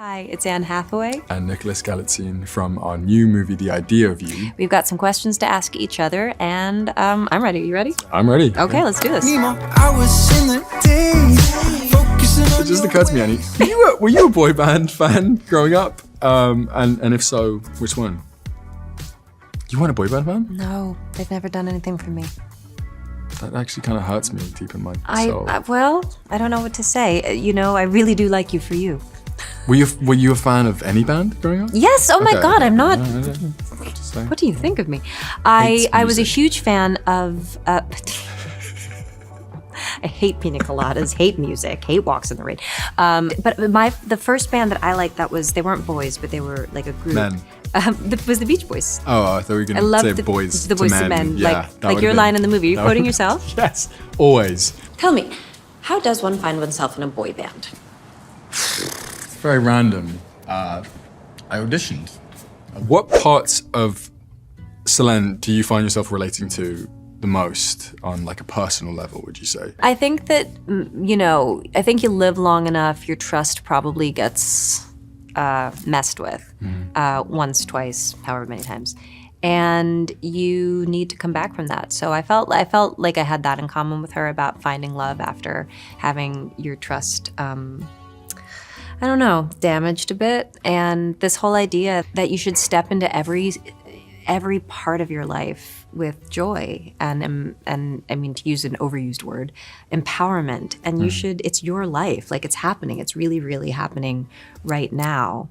Hi, it's Anne Hathaway. And Nicholas Galitzine from our new movie, The Idea of You. We've got some questions to ask each other, and I'm ready. You ready? I'm ready. Okay, let's do this. It just occurred to me, Annie, were you a boy band fan growing up? And if so, which one? You weren't a boy band fan? No, they've never done anything for me. That actually kind of hurts me deep in my soul. Well, I don't know what to say. You know, I really do like You for You. Were you a fan of any band growing up? Yes. Oh my God, I'm not. Just saying. What do you think of me? I was a huge fan of. I hate pina coladas, hate music, hate walks in the rain. But the first band that I liked they weren't boys, but they were like a group. Men. Was the Beach Boys. Oh, I thought you were going to say boys the boys to men. Yeah, like your line in the movie. Are you quoting yourself? Yes, always. Tell me, how does one find oneself in a boy band? It's very random. I auditioned. What parts of Solène do you find yourself relating to the most on like a personal level, would you say? I think that, I think you live long enough, your trust probably gets messed with once, twice, however many times. And you need to come back from that. So I felt like I had that in common with her about finding love after having your trust, damaged a bit. And this whole idea that you should step into every part of your life with joy and I mean, to use an overused word, empowerment. And you should, it's your life, like it's happening. It's really, really happening right now.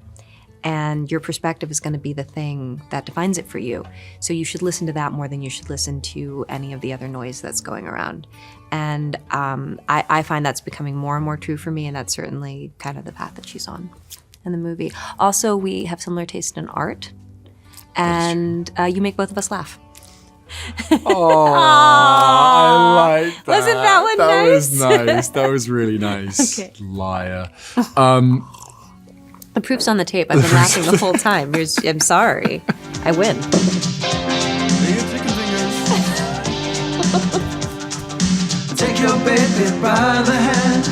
And your perspective is going to be the thing that defines it for you. So you should listen to that more than you should listen to any of the other noise that's going around. And I find that's becoming more and more true for me, and that's certainly kind of the path that she's on in the movie. Also, we have similar taste in art, and you make both of us laugh. Oh, I like that. Wasn't that one nice? That was nice. That was really nice. Okay. Liar. The proof's on the tape. I've been laughing the whole time. I'm sorry. I win. Take your baby by the hand.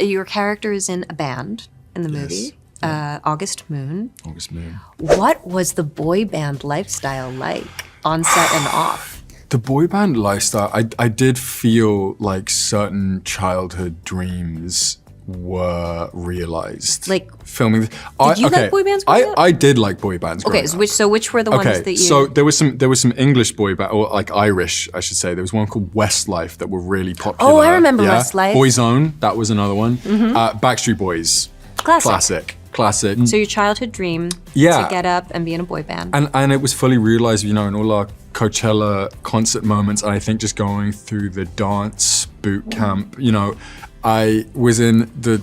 Your character is in a band in the movie. August Moon. August Moon. What was the boy band lifestyle like on set and off? The boy band lifestyle, I did feel like certain childhood dreams were realized. Like filming. Did you like boy bands growing up? I did like boy bands growing up. So which were the ones that you... So there was some English boy band, or like Irish, I should say. There was one called Westlife that were really popular. Oh, I remember Westlife. Boyzone, that was another one. Backstreet Boys. Classic. So your childhood dream to get up and be in a boy band. And it was fully realized, in all our Coachella concert moments, and I think just going through the dance boot camp, I was in the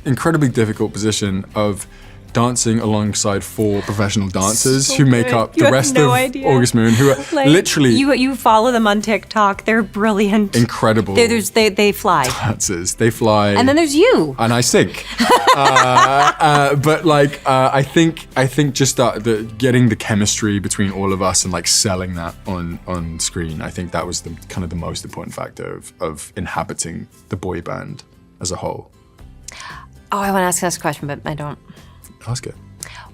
incredibly difficult position of dancing alongside 4 professional dancers who make up the rest of August Moon, who are literally... You follow them on TikTok, they're brilliant. Incredible. They fly. Dancers, they fly. And then there's you. And I sing. But I think just getting the chemistry between all of us and like selling that on screen, I think that was the kind of the most important factor of inhabiting the boy band as a whole. Oh, I want to ask a question, but I don't. Ask it.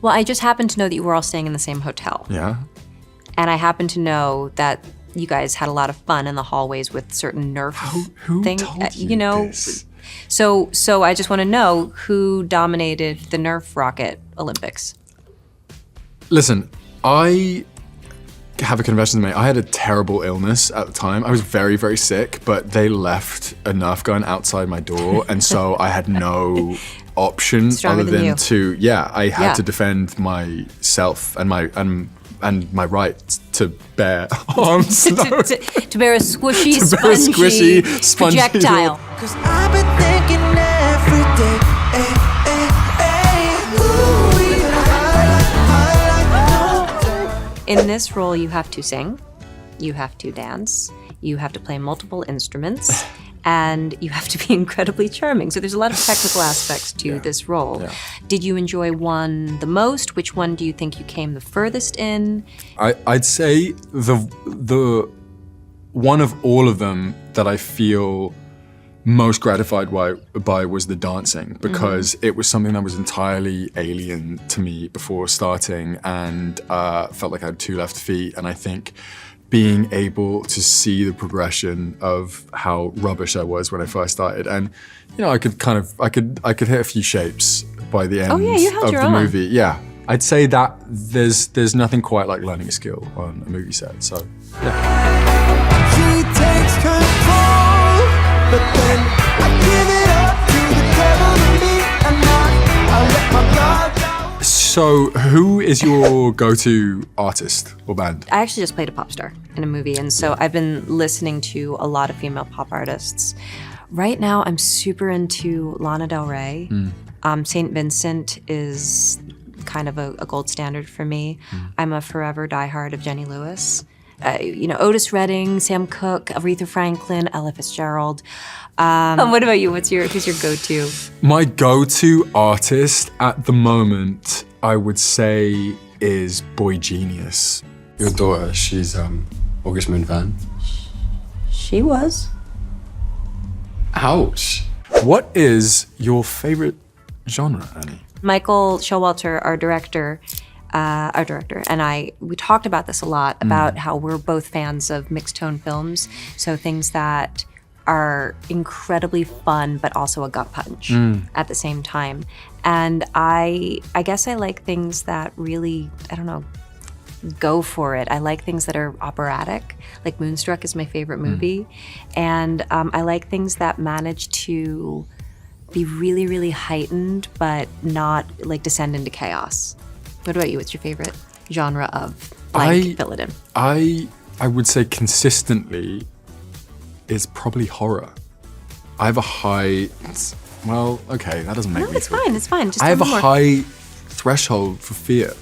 Well, I just happen to know that you were all staying in the same hotel. Yeah. And I happen to know that you guys had a lot of fun in the hallways with certain Nerf Who things. told you this? So I just want to know who dominated the Nerf rocket Olympics. Listen, I have a confession to make. I had a terrible illness at the time. I was very, very sick, but they left enough going outside my door, and so I had no option Stronger other than than you. to I had to defend myself and my right to bear arms. to bear a squishy, spongy projectile. 'Cause I've been thinking every day. In this role, you have to sing, you have to dance, you have to play multiple instruments, and you have to be incredibly charming. So there's a lot of technical aspects to this role. Yeah. Did you enjoy one the most? Which one do you think you came the furthest in? I'd say the one of all of them that I feel most gratified by was the dancing, because it was something that was entirely alien to me before starting, and felt like I had 2 left feet. And I think being able to see the progression of how rubbish I was when I first started, and I could hit a few shapes by the end you held of your the own. movie. Yeah, I'd say that there's nothing quite like learning a skill on a movie set. So yeah. She takes control, but then I give it up to the devil in me, and I let my guard down. So who is your go-to artist or band? I actually just played a pop star in a movie, and so I've been listening to a lot of female pop artists. Right now, I'm super into Lana Del Rey. St. Vincent is kind of a gold standard for me. I'm a forever diehard of Jenny Lewis. Otis Redding, Sam Cooke, Aretha Franklin, Ella Fitzgerald. What about you? Who's your go-to? My go-to artist at the moment, I would say, is Boy Genius. Your daughter, she's August Moon fan. She was. Ouch. What is your favorite genre, Annie? Michael Showalter, our director, and we talked about this a lot, about how we're both fans of mixed tone films. So things that are incredibly fun, but also a gut punch at the same time. And I guess I like things that really, go for it. I like things that are operatic, like Moonstruck is my favorite movie. And I like things that manage to be really, really heightened, but not like descend into chaos. What about you? What's your favorite genre of blank? Fill it in. I would say consistently is probably horror. I have a high, well, okay, that doesn't make No, me it's feel fine. It's fine. Just I have a tell me more. high threshold for fear.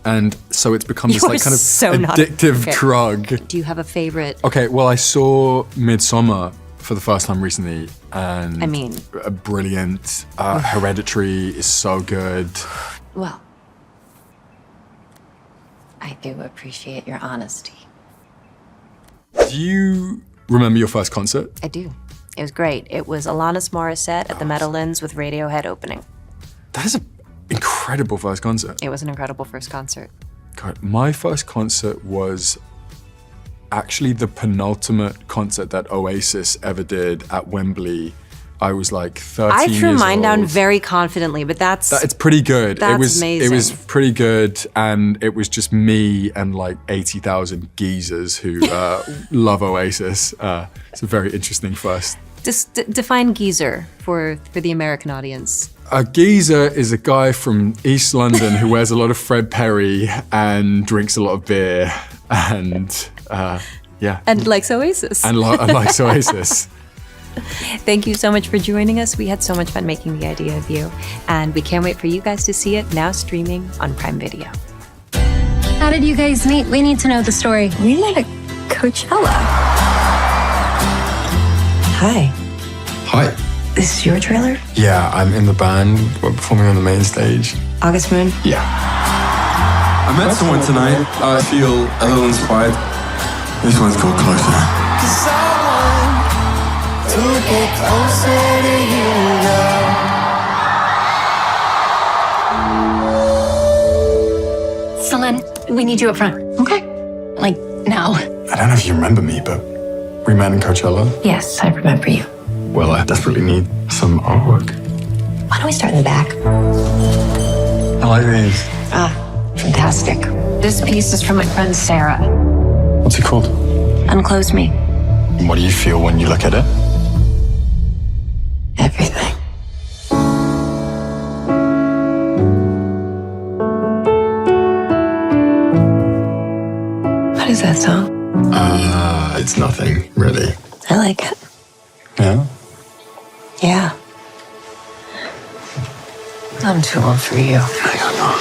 And so it's become this You like are kind of so not- addictive okay. drug. Do you have a favorite? Okay, well, I saw Midsommar for the first time recently, and brilliant. Hereditary is so good. Well, I do appreciate your honesty. Do you remember your first concert? I do. It was great. It was Alanis Morissette at the Meadowlands with Radiohead opening. That is an incredible first concert. It was an incredible first concert. God, my first concert was actually the penultimate concert that Oasis ever did at Wembley. I was like 13 I years threw mine down old. very confidently, but it's pretty good. That's amazing. It was pretty good, and it was just me and like 80,000 geezers who love Oasis. It's a very interesting first. Just define geezer for the American audience. A geezer is a guy from East London who wears a lot of Fred Perry and drinks a lot of beer, and yeah. And likes Oasis. And likes Oasis. Thank you so much for joining us. We had so much fun making The Idea of You, and we can't wait for you guys to see it, now streaming on Prime Video. How did you guys meet? We need to know the story. We met at Coachella. Hi. Hi. This is your trailer? Yeah, I'm in the band. We're performing on the main stage. August Moon? Yeah. I met someone tonight. I feel a little inspired. This one's called Closer. To get closer to you, girl. Solène, we need you up front. Okay. Like, now. I don't know if you remember me, but we met in Coachella. Yes, I remember you. Well, I desperately need some artwork. Why don't we start in the back? I like these. Fantastic. This piece is from my friend Sarah. What's it called? Unclose Me. And what do you feel when you look at it? Everything. What is that song? It's nothing, really. I like it. Yeah? Yeah. I'm too old for you. I don't know.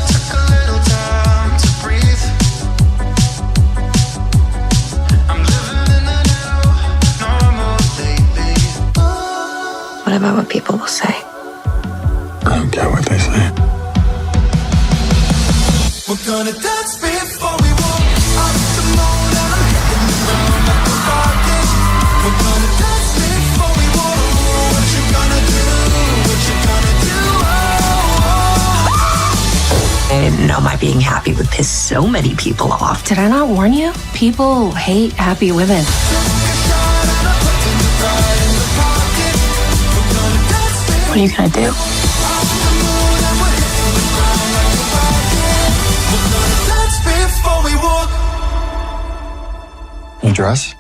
Took a little time to breathe. I'm living in the now, normal lately. What about what people will say? I don't care what they say. We're gonna dance before we walk up the moon, and I'm hitting the ground like a rocket. We're gonna dance before we walk. What you gonna do? What you gonna do? I didn't know my being happy would piss so many people off. Did I not warn you? People hate happy women. What are you gonna do? You dress?